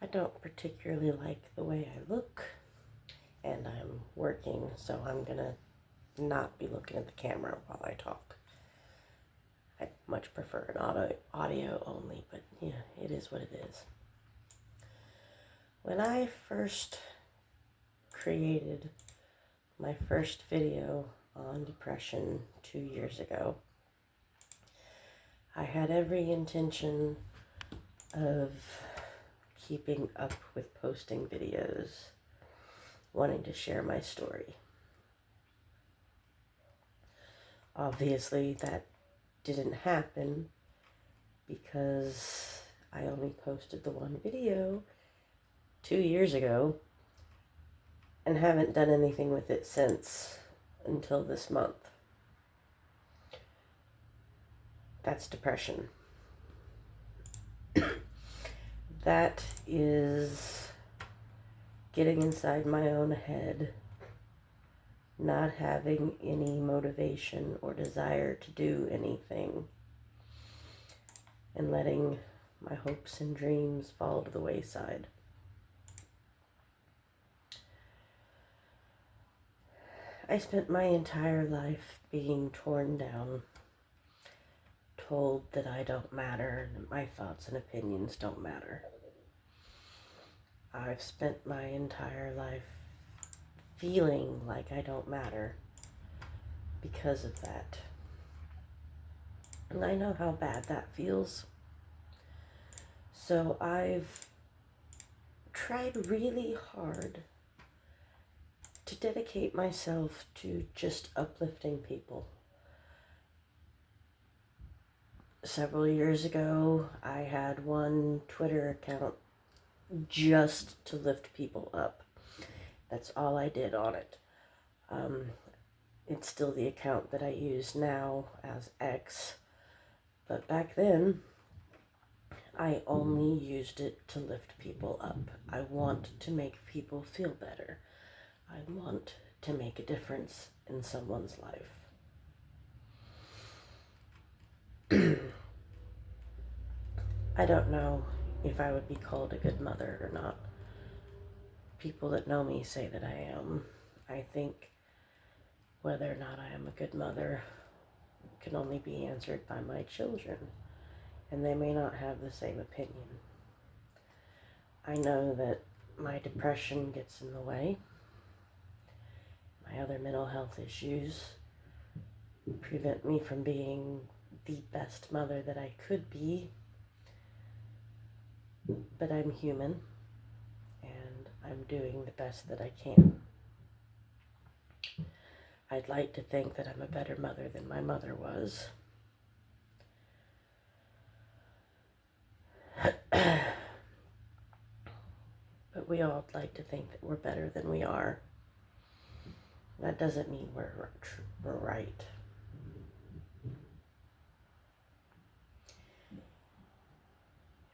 I don't particularly like the way I look, and I'm working, so I'm gonna not be looking at the camera while I talk. I much prefer an audio only, but yeah, it is what it is. When I first created my first video on depression 2 years ago, I had every intention of keeping up with posting videos, wanting to share my story. Obviously, that didn't happen because I only posted the one video 2 years ago and haven't done anything with it since until this month. That's depression. That is getting inside my own head, not having any motivation or desire to do anything, and letting my hopes and dreams fall to the wayside. I spent my entire life being torn down, told that I don't matter, and that my thoughts and opinions don't matter. I've spent my entire life feeling like I don't matter because of that. And I know how bad that feels. So I've tried really hard to dedicate myself to just uplifting people. Several years ago, I had one Twitter account just to lift people up. That's all I did on it. It's still the account that I use now as X, but back then, I only used it to lift people up. I want to make people feel better. I want to make a difference in someone's life. I don't know if I would be called a good mother or not. People that know me say that I am. I think whether or not I am a good mother can only be answered by my children, and they may not have the same opinion. I know that my depression gets in the way. My other mental health issues prevent me from being the best mother that I could be, but I'm human, and I'm doing the best that I can. I'd like to think that I'm a better mother than my mother was. But we all like to think that we're better than we are. That doesn't mean we're right.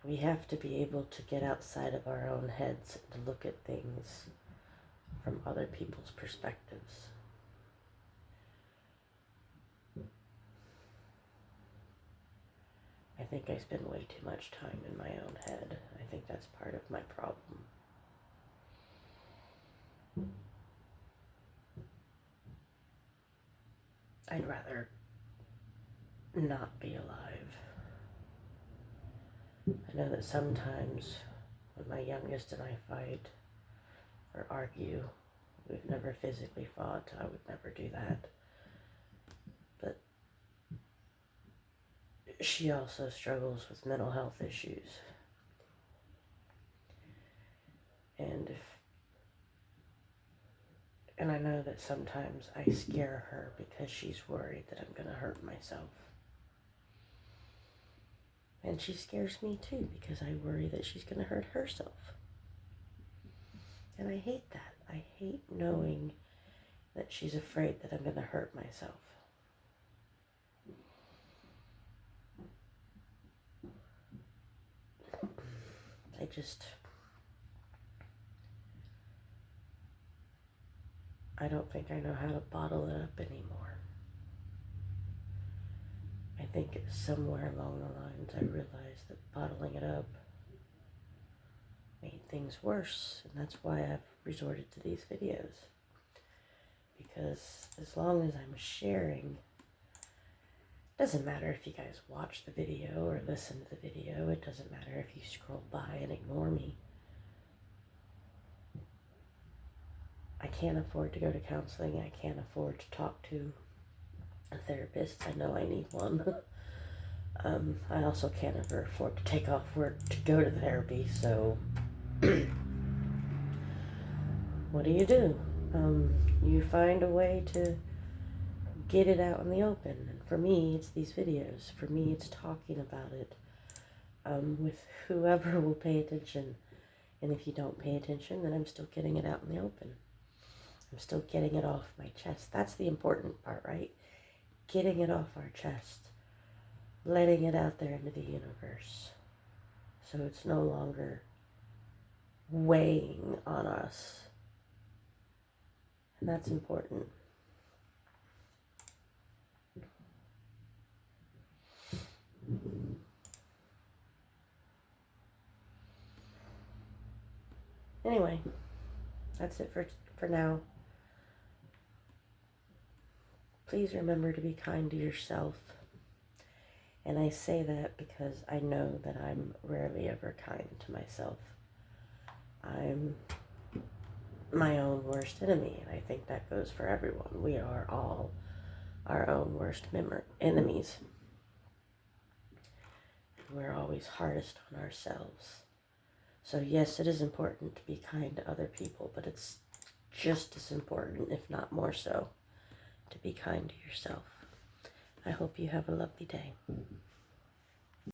We have to be able to get outside of our own heads and to look at things from other people's perspectives. I think I spend way too much time in my own head. I think that's part of my problem. I'd rather not be alive. I know that sometimes when my youngest and I fight or argue, we've never physically fought. I would never do that. But she also struggles with mental health issues. And I know that sometimes I scare her because she's worried that I'm going to hurt myself. And she scares me too because I worry that she's going to hurt herself. And I hate that. I hate knowing that she's afraid that I'm going to hurt myself. I don't think I know how to bottle it up anymore. I think somewhere along the lines I realized that bottling it up made things worse. And that's why I've resorted to these videos. Because as long as I'm sharing, it doesn't matter if you guys watch the video or listen to the video. It doesn't matter if you scroll by and ignore me. I can't afford to go to counseling. I can't afford to talk to a therapist. I know I need one. I also can't ever afford to take off work to go to therapy, so what do? You find a way to get it out in the open. And for me, it's these videos. For me, it's talking about it with whoever will pay attention. And if you don't pay attention, then I'm still getting it out in the open. I'm still getting it off my chest. That's the important part, right? Getting it off our chest. Letting it out there into the universe. So it's no longer weighing on us. And that's important. Anyway, that's it for now. Please remember to be kind to yourself. And I say that because I know that I'm rarely ever kind to myself. I'm my own worst enemy, and I think that goes for everyone. We are all our own worst enemies. We're always hardest on ourselves. So yes, it is important to be kind to other people, but it's just as important, if not more so, to be kind to yourself. I hope you have a lovely day.